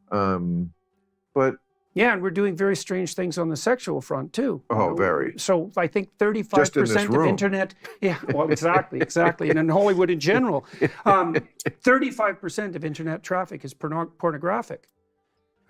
But yeah, and we're doing very strange things on the sexual front too. Oh, very. So I think 35% of internet. Yeah, well, exactly, and in Hollywood in general, 35% of internet traffic is pornographic,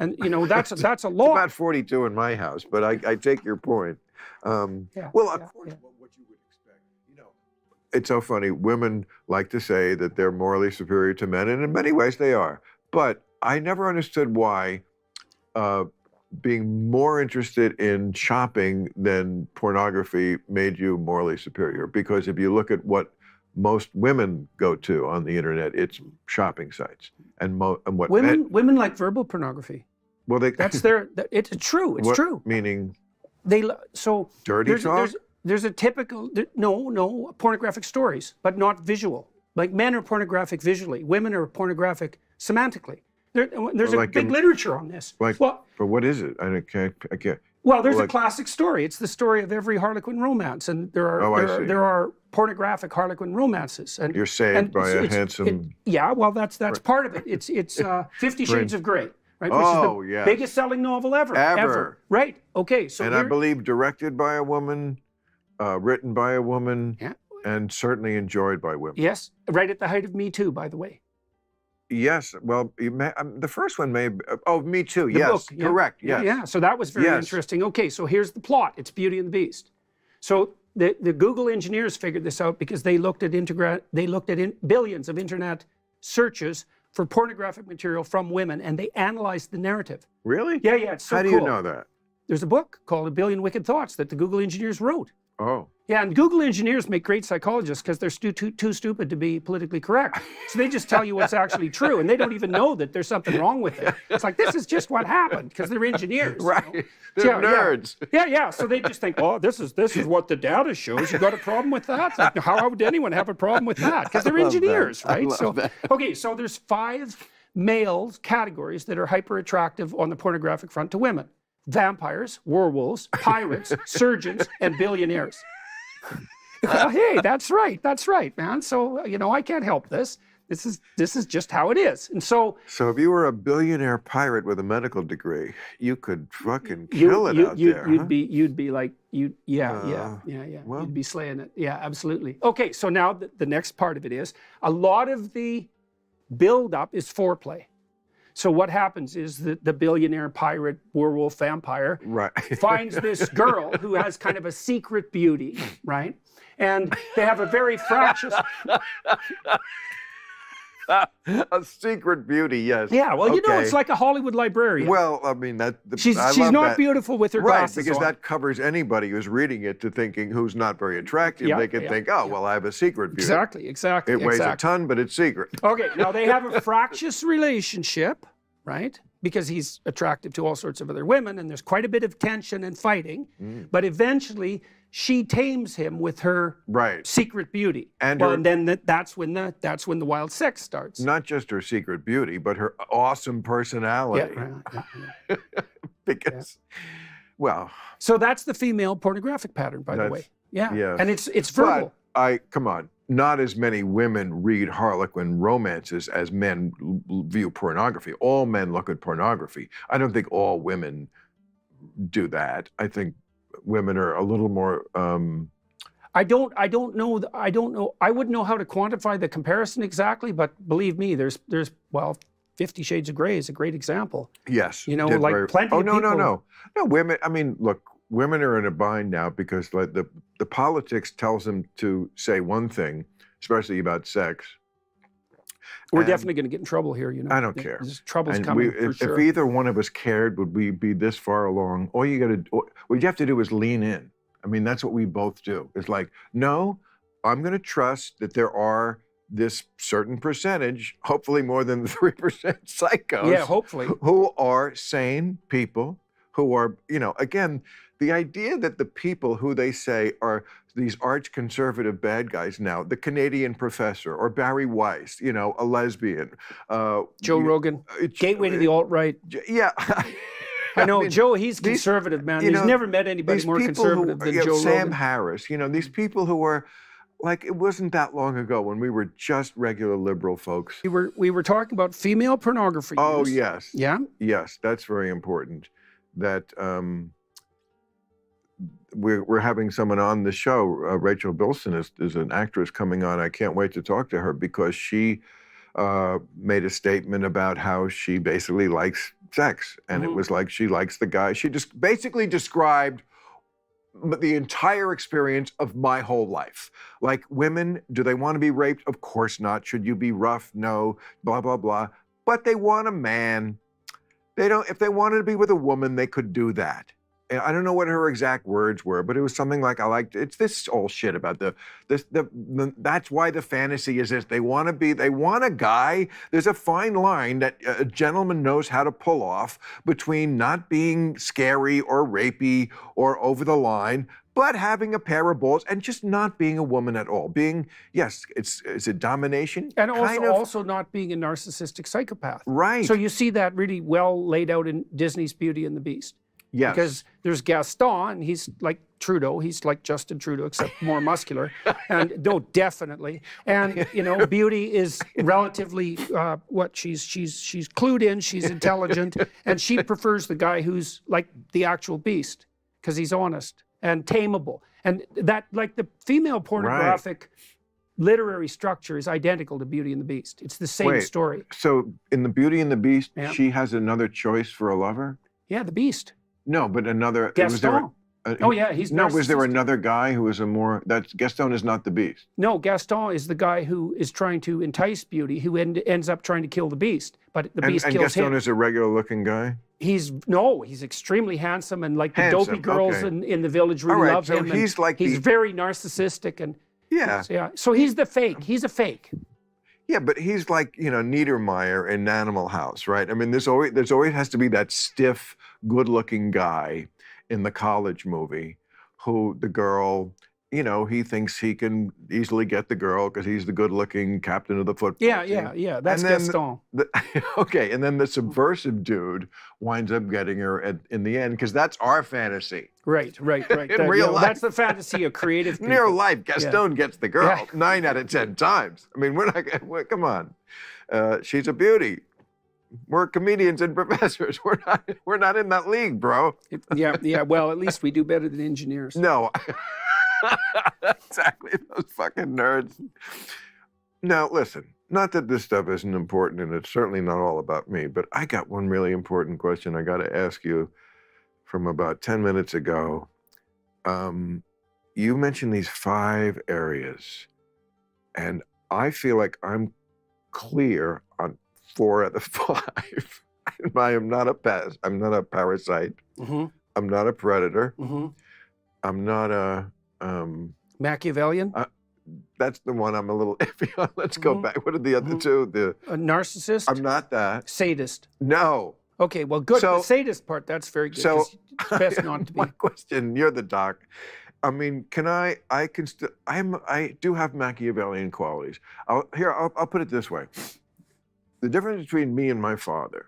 and that's a lot. It's about 42 in my house, but I take your point. Well, of course, what you would expect. It's so funny. Women like to say that they're morally superior to men, and in many ways they are. But I never understood why being more interested in shopping than pornography made you morally superior. Because if you look at what most women go to on the internet, it's shopping sites. And what women like verbal pornography. Well, it's true. It's true. Meaning dirty talk. There's a typical no pornographic stories, but not visual. Like men are pornographic visually, women are pornographic semantically. There's a big literature on this. But what is it? I can't. Well, there's a classic story. It's the story of every Harlequin romance, and there are pornographic Harlequin romances. And you're saved by a handsome. Yeah, well, that's part of it. It's 50 Shades of Grey, right? Which is the biggest selling novel ever. Right. Okay. So I believe directed by a woman, written by a woman, and certainly enjoyed by women. Yes, right at the height of Me Too, by the way. Yes, well, the first one may. Me Too. Yes, book, correct. Yes. Yeah. So that was very interesting. Okay, so here's the plot. It's Beauty and the Beast. So the Google engineers figured this out because they looked at billions of internet searches for pornographic material from women, and they analyzed the narrative. Really? Yeah. It's so cool. How do you know that? There's a book called A Billion Wicked Thoughts that the Google engineers wrote. Oh. Yeah, and Google engineers make great psychologists because they're too stupid to be politically correct. So they just tell you what's actually true, and they don't even know that there's something wrong with it. It's like, this is just what happened, because they're engineers. Right. They're nerds. Yeah. So they just think, oh, this is what the data shows. You got a problem with that? Like, how would anyone have a problem with that? Because they're engineers, right? Okay, so there's 5 male categories that are hyper attractive on the pornographic front to women: vampires, werewolves, pirates, surgeons, and billionaires. Well, hey, that's right, man. So, I can't help this. This is just how it is. And so if you were a billionaire pirate with a medical degree, you could fucking kill it out there. You'd be like, Well, you'd be slaying it. Yeah, absolutely. Okay, so now the next part of it is, a lot of the build-up is foreplay. So what happens is that the billionaire pirate, werewolf, vampire finds this girl who has kind of a secret beauty, right? And they have a very fractious... A secret beauty, yes. Yeah, well, it's like a Hollywood librarian. Well, I mean, she's not beautiful with her glasses on. Right, because on. that covers anybody who's reading it to thinking who's not very attractive. They can think, well, I have a secret beauty. Exactly. It weighs a ton, but it's secret. Okay, now they have a fractious relationship, right? Because he's attractive to all sorts of other women, and there's quite a bit of tension and fighting. But eventually, she tames him with her secret beauty. And then that's when the wild sex starts. Not just her secret beauty, but her awesome personality. Yeah. Because, well. So that's the female pornographic pattern, by the way. Yeah. Yes. And it's verbal. But come on. Not as many women read Harlequin romances as men view pornography. All men look at pornography. I don't think all women do that. I think women are a little more. I don't know. I wouldn't know how to quantify the comparison exactly, but believe me, there's 50 Shades of Grey is a great example. Yes. Plenty of people. No. Women. I mean, look. Women are in a bind now because the politics tells them to say one thing, especially about sex. We're definitely going to get in trouble here, I don't care. Trouble's coming for sure. If either one of us cared, would we be this far along? What you have to do is lean in. I mean, that's what we both do. It's like, no, I'm going to trust that there are this certain percentage, hopefully more than 3% psychos. Yeah, hopefully. Who are sane people, who are, again, the idea that the people who they say are these arch-conservative bad guys now, the Canadian professor or Barry Weiss, a lesbian. Joe Rogan, gateway to the alt-right. Yeah. I know, Joe, he's conservative, man. He's never met anybody more conservative than Joe Rogan. Sam Harris, these people who like it wasn't that long ago when we were just regular liberal folks. We were talking about female pornography Oh, use. yes. Yeah. Yes, that's very important. That we're having someone on the show. Rachel Bilson is an actress coming on. I can't wait to talk to her because she made a statement about how she basically likes sex. And it was like she likes the guy. She just basically described the entire experience of my whole life. Like, women, do they want to be raped? Of course not. Should you be rough? No, blah, blah, blah. But they want a man. They don't, if they wanted to be with a woman, they could do that. And I don't know what her exact words were, but it was something like, it's this all shit about that's why the fantasy is this. They want a guy. There's a fine line that a gentleman knows how to pull off between not being scary or rapey or over the line, but having a pair of balls and just not being a woman at all. Being, yes, it's a domination. And also not being a narcissistic psychopath. Right. So you see that really well laid out in Disney's Beauty and the Beast. Yes. Because there's Gaston, and he's like Trudeau. He's like Justin Trudeau, except more muscular. And no, definitely. And you know, Beauty is relatively she's clued in, she's intelligent, and she prefers the guy who's like the actual Beast because he's honest and tameable. And that, like, the female pornographic literary structure is identical to Beauty and the Beast. It's the same story. So in the Beauty and the Beast, she has another choice for a lover? Yeah, the Beast. No, but another. Gaston. He's no. Was there another guy who was Gaston is not the Beast? No, Gaston is the guy who is trying to entice Beauty, who ends up trying to kill the Beast, but the Beast kills him. And Gaston is a regular-looking guy. He's extremely handsome, and like the dopey girls in the village really love him. He's very narcissistic, and yeah. So he's the fake. He's a fake. Yeah, but he's like, Niedermeyer in Animal House, right? I mean, there's always has to be that stiff, good-looking guy in the college movie who the girl, he thinks he can easily get the girl because he's the good-looking captain of the football team. Yeah. That's Gaston. And then the subversive dude winds up getting her in the end because that's our fantasy. Right. In real life. That's the fantasy of creative people. In real life, Gaston gets the girl 9 out of 10 times. I mean, come on. She's a beauty. We're comedians and professors. We're not in that league, bro. Yeah. Well, at least we do better than engineers. No. Exactly. Those fucking nerds. Now, listen. Not that this stuff isn't important, and it's certainly not all about me, but I got one really important question I got to ask you from about 10 minutes ago. You mentioned these 5 areas, and I feel like I'm clear on 4 out of 5. I am not a pest. I'm not a parasite. Mm-hmm. I'm not a predator. Mm-hmm. I'm not a... Machiavellian? That's the one I'm a little iffy on. Let's go back. What are the other 2? A narcissist? I'm not that. Sadist? No. Okay, well, good. So, the sadist part, that's very good. So, it's best not to be. My question, you're the doc. I mean, I do have Machiavellian qualities. I'll put it this way. The difference between me and my father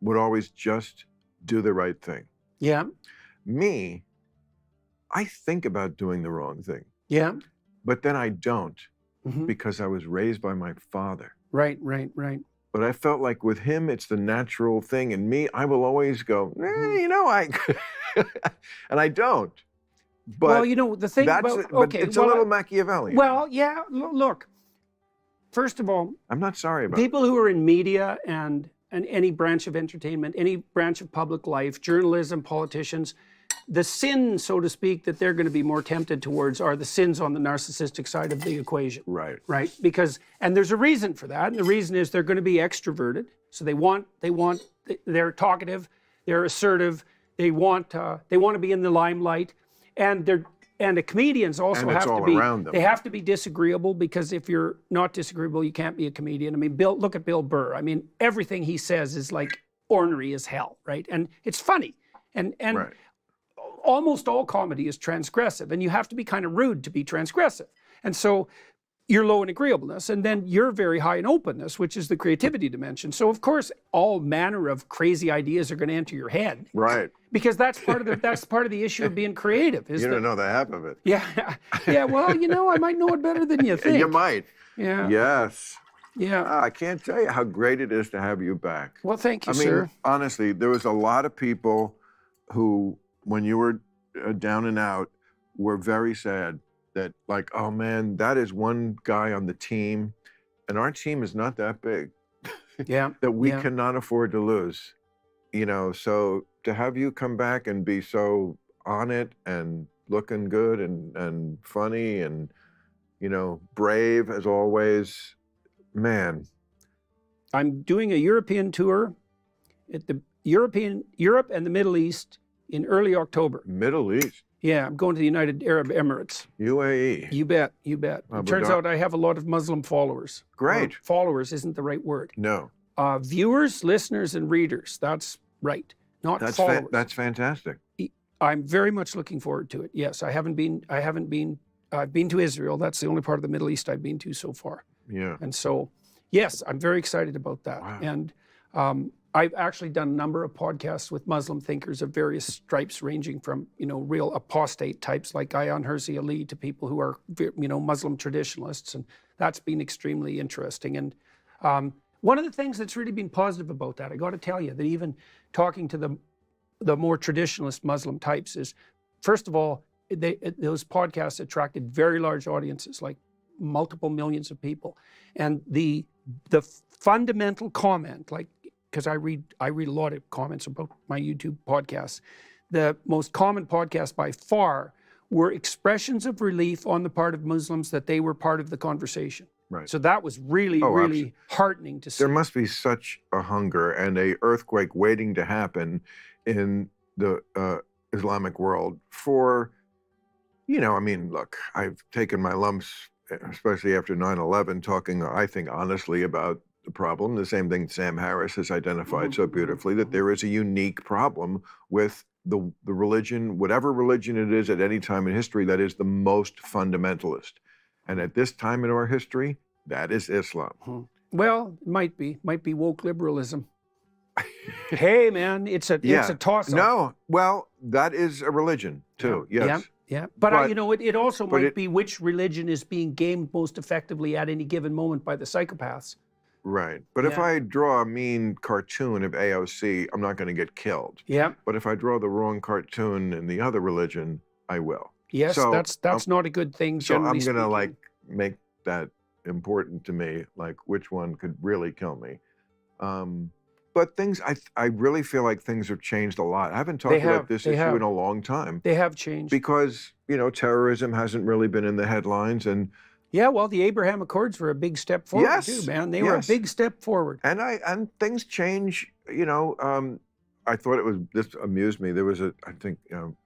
would always just do the right thing. Yeah. Me, I think about doing the wrong thing. Yeah. But then I don't because I was raised by my father. Right. But I felt like with him, it's the natural thing. And me, I will always go, and I don't. But well, the thing about, okay. It's a little Machiavellian. Well, yeah, look, first of all, I'm not sorry about it. People who are in media and any branch of entertainment, any branch of public life, journalism, politicians, the sin, so to speak, that they're going to be more tempted towards are the sins on the narcissistic side of the equation. Right. Right? And there's a reason for that. And the reason is they're going to be extroverted. So they're talkative, they're assertive, they want to be in the limelight. And the comedians also have to be, around them. They have to be disagreeable, because if you're not disagreeable, you can't be a comedian. I mean, look at Bill Burr. I mean, everything he says is like ornery as hell, right? And it's funny. And right. Almost all comedy is transgressive, and you have to be kind of rude to be transgressive. And so you're low in agreeableness, and then you're very high in openness, which is the creativity dimension. So of course, all manner of crazy ideas are going to enter your head, Right. because that's part of the issue of being creative. Is You don't know the half of it. Yeah, yeah. Well, I might know it better than you think. You might. Yeah. Yes. Yeah. I can't tell you how great it is to have you back. Well, thank you, I mean, sir. honestly, there was a lot of people who, when you were down and out, were very sad that, like, oh man, that is one guy on the team, and our team is not that big. Yeah. That we Yeah. cannot afford to lose. So to have you come back and be so on it and looking good and funny and, brave as always, man. I'm doing a European tour at the Europe and the Middle East in early October. Middle East. Yeah, I'm going to the United Arab Emirates. UAE. You bet, you bet. Abu It turns Dhabi. out I have a lot of Muslim followers. Great. Or followers isn't the right word. No. Viewers, listeners, and readers. That's right. Not followers. That's fantastic. I'm very much looking forward to it. Yes, I've been to Israel. That's the only part of the Middle East I've been to so far. Yeah. And so, yes, I'm very excited about that. Wow. And I've actually done a number of podcasts with Muslim thinkers of various stripes, ranging from, real apostate types like Ayaan Hirsi Ali to people who are, Muslim traditionalists. And that's been extremely interesting. And one of the things that's really been positive about that, I got to tell you, that even talking to the more traditionalist Muslim types is, first of all, those podcasts attracted very large audiences, like multiple millions of people. And the fundamental comment, like, because I read a lot of comments about my YouTube podcasts, the most common podcasts by far were expressions of relief on the part of Muslims that they were part of the conversation. Right. So that was really, really absolutely. heartening to see. There must be such a hunger and a earthquake waiting to happen in the Islamic world for, look, I've taken my lumps, especially after 9/11, talking, I think, honestly about the problem. The same thing Sam Harris has identified so beautifully, that there is a unique problem with the religion, whatever religion it is at any time in history, that is the most fundamentalist. And at this time in our history, that is Islam. Well, it might be woke liberalism. Hey, man, it's a toss-up. No, well, that is a religion too. Yes. Yeah. But it also might be which religion is being gamed most effectively at any given moment by the psychopaths. Right. But if Yeah. I draw a mean cartoon of AOC, I'm not going to get killed. Yeah. But if I draw the wrong cartoon in the other religion, I will. Yes, So, that's not a good thing, So I'm generally going to speaking. make that important to me, like which one could really kill me. But I really feel like things have changed a lot. I haven't talked about this issue in a long time They have changed. because, terrorism hasn't really been in the headlines, and Yeah, well, the Abraham Accords were a big step forward Yes, too, man. They were a yes. big step forward. and things change. I thought this amused me. There was I think,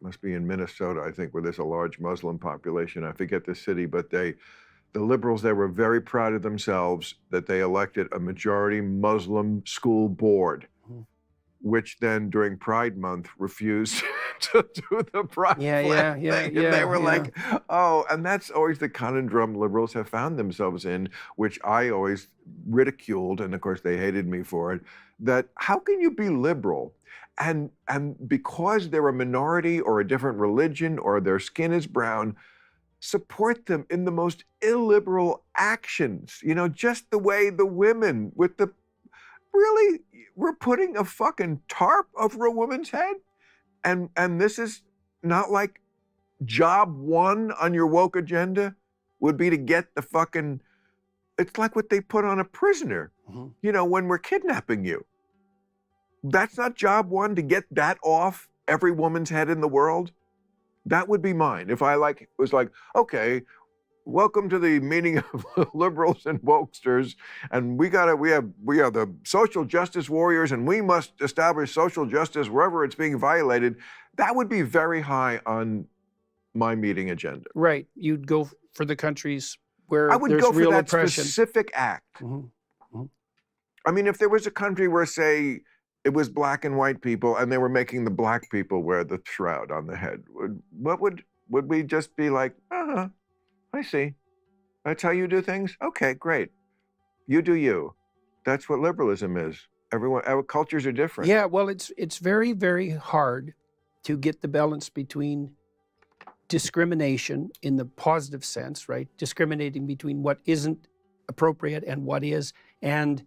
must be in Minnesota, I think, where there's a large Muslim population. I forget the city, but the liberals there were very proud of themselves that they elected a majority Muslim school board, which then during Pride Month refused to do the Pride flag thing. And they were like, oh, and that's always the conundrum liberals have found themselves in, which I always ridiculed, and of course they hated me for it, that how can you be liberal and because they're a minority or a different religion or their skin is brown, support them in the most illiberal actions, just the way the women with really, we're putting a fucking tarp over a woman's head? And this is not like job one on your woke agenda would be to get the fucking, it's like what they put on a prisoner, when we're kidnapping you. That's not job one, to get that off every woman's head in the world. That would be mine. If I was like, okay, welcome to the meeting of liberals and wokesters, and we are the social justice warriors, and we must establish social justice wherever it's being violated. That would be very high on my meeting agenda. Right. You'd go for the countries where I would there's go for real that oppression. specific act. I mean, if there was a country where, say, it was black and white people, and they were making the black people wear the shroud on the head, would we just be like, I see. That's how you do things? Okay, great. You do you. That's what liberalism is. Our cultures are different. Yeah, well, it's very, very hard to get the balance between discrimination in the positive sense, right? Discriminating between what isn't appropriate and what is, and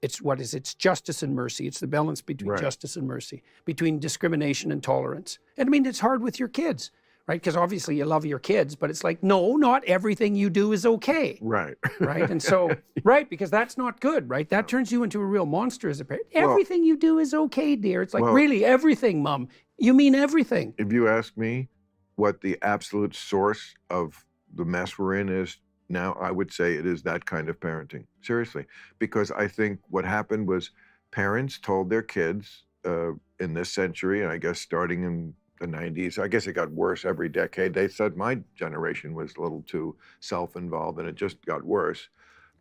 it's justice and mercy. It's the balance between Right. justice and mercy, between discrimination and tolerance. And I mean, it's hard with your kids, right? Because obviously you love your kids, but it's like, no, not everything you do is okay. Right. Right. And so, right, because that's not good, right? That turns you into a real monster as a parent. Everything you do is okay, dear. It's like, really, everything, Mom. You mean everything. If you ask me what the absolute source of the mess we're in is now, I would say it is that kind of parenting. Seriously. Because I think what happened was parents told their kids in this century, and I guess starting in the 90s, I guess it got worse every decade. They said my generation was a little too self-involved, and it just got worse.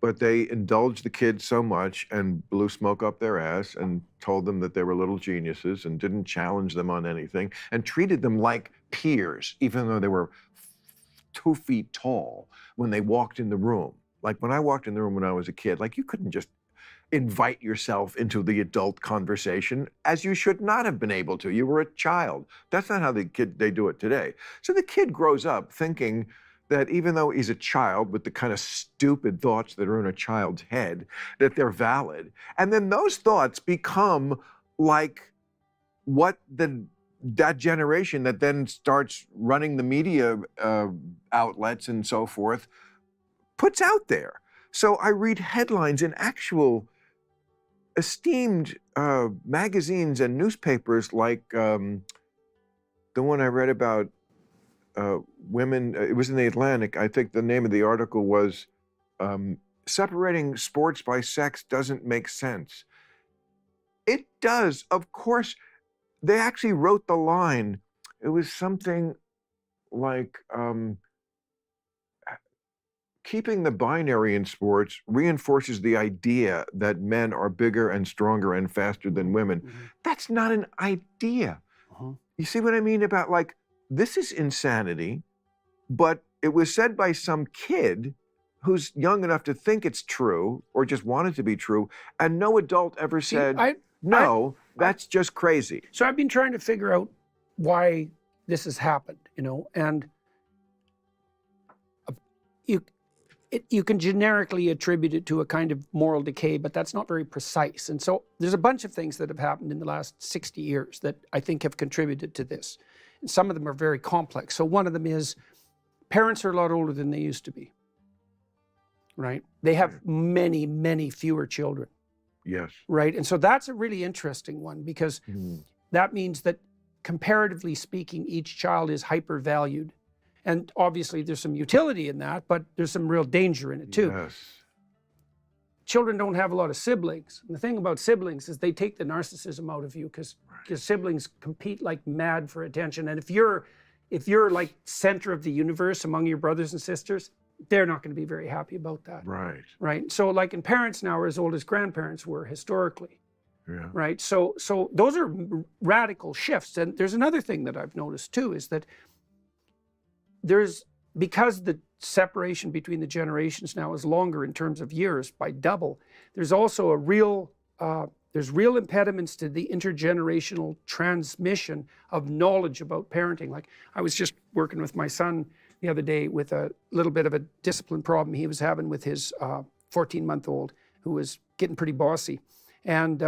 But they indulged the kids so much and blew smoke up their ass and told them that they were little geniuses and didn't challenge them on anything and treated them like peers, even though they were 2 feet tall when they walked in the room. Like when I walked in the room when I was a kid, like you couldn't just invite yourself into the adult conversation, as you should not have been able to. You were a child. That's not how they do it today. So the kid grows up thinking that even though he's a child with the kind of stupid thoughts that are in a child's head, that they're valid. And then those thoughts become like what that generation that then starts running the media outlets and so forth puts out there. So I read headlines in actual esteemed magazines and newspapers like the one I read about women, it was in the Atlantic. I think the name of the article was Separating Sports by Sex Doesn't Make Sense. It does, of course. They actually wrote the line. It was something like keeping the binary in sports reinforces the idea that men are bigger and stronger and faster than women. Mm-hmm. That's not an idea. Uh-huh. You see what I mean about like, this is insanity, but it was said by some kid who's young enough to think it's true or just want it to be true, and no adult ever said, that's just crazy. So I've been trying to figure out why this has happened, and you can generically attribute it to a kind of moral decay, but that's not very precise. And so there's a bunch of things that have happened in the last 60 years that I think have contributed to this. And some of them are very complex. So one of them is parents are a lot older than they used to be, right? They have many, many fewer children. Yes. Right. And so that's a really interesting one because that means that comparatively speaking, each child is hypervalued. And obviously there's some utility in that, but there's some real danger in it too. Yes. Children don't have a lot of siblings. And the thing about siblings is they take the narcissism out of you because siblings compete like mad for attention. And if you're like center of the universe among your brothers and sisters, they're not going to be very happy about that. Right. Right. So like in parents now are as old as grandparents were historically. Yeah. Right. So those are radical shifts. And there's another thing that I've noticed too, is that because the separation between the generations now is longer in terms of years by double, there's also there's real impediments to the intergenerational transmission of knowledge about parenting. Like I was just working with my son the other day with a little bit of a discipline problem he was having with his 14-month-old who was getting pretty bossy. And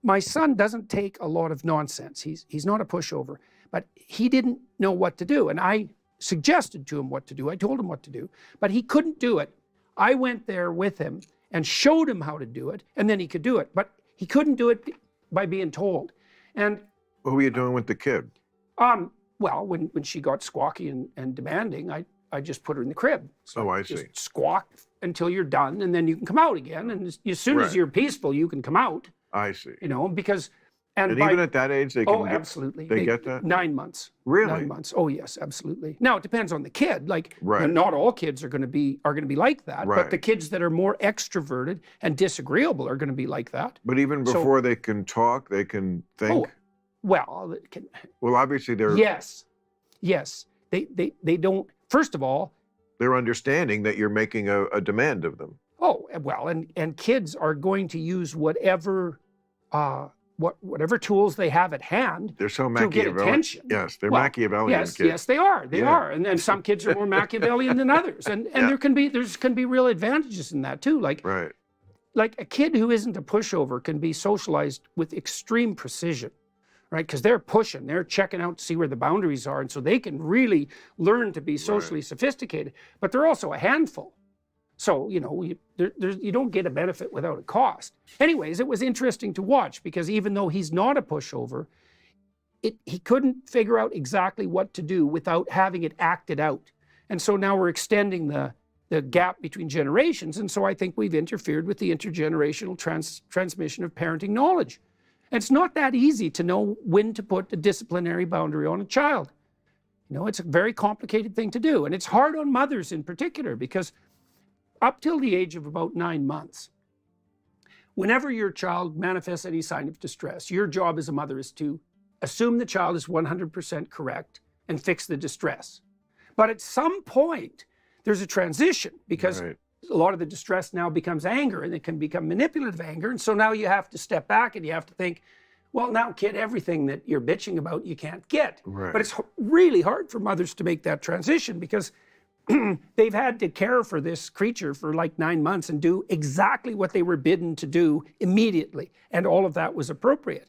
my son doesn't take a lot of nonsense. He's not a pushover, but he didn't know what to do. And I suggested to him what to do. I told him what to do, but he couldn't do it. I went there with him and showed him how to do it, and then he could do it. But he couldn't do it by being told. And what were you doing with the kid? Well, when she got squawky and demanding, I just put her in the crib. So I see. Just squawk until you're done, and then you can come out again. And as soon as you're peaceful, you can come out. I see. Because... And even at that age, they can absolutely. They get that? 9 months. Really? 9 months. Oh, yes, absolutely. Now, it depends on the kid. Like, right. Not all kids are going to be like that. Right. But the kids that are more extroverted and disagreeable are going to be like that. But even before they can talk, they can think? Oh, well, it can... Well, obviously they're... Yes. They don't... First of all, They're understanding that you're making a demand of them. Oh, well, and kids are going to use whatever tools they have at hand They're so to get Machiavellian. attention. Yes, they're Machiavellian yes, kids. Yes, they are. They Yeah. are. And some kids are more Machiavellian than others. And Yeah. there can be real advantages in that too. Right. Like a kid who isn't a pushover can be socialized with extreme precision, right? Because they're pushing, they're checking out to see where the boundaries are. And so they can really learn to be socially sophisticated, but they're also a handful. So, you know, you don't get a benefit without a cost. Anyways, it was interesting to watch because even though he's not a pushover, he couldn't figure out exactly what to do without having it acted out. And so now we're extending the gap between generations. And so I think we've interfered with the intergenerational transmission of parenting knowledge. And it's not that easy to know when to put a disciplinary boundary on a child. You know, it's a very complicated thing to do. And it's hard on mothers in particular because up till the age of about 9 months, whenever your child manifests any sign of distress, your job as a mother is to assume the child is 100% correct and fix the distress. But at some point, there's a transition because a lot of the distress now becomes anger and it can become manipulative anger. And so now you have to step back and you have to think, well, now, kid, everything that you're bitching about, you can't get. Right. But it's really hard for mothers to make that transition because they've had to care for this creature for like 9 months and do exactly what they were bidden to do immediately. And all of that was appropriate.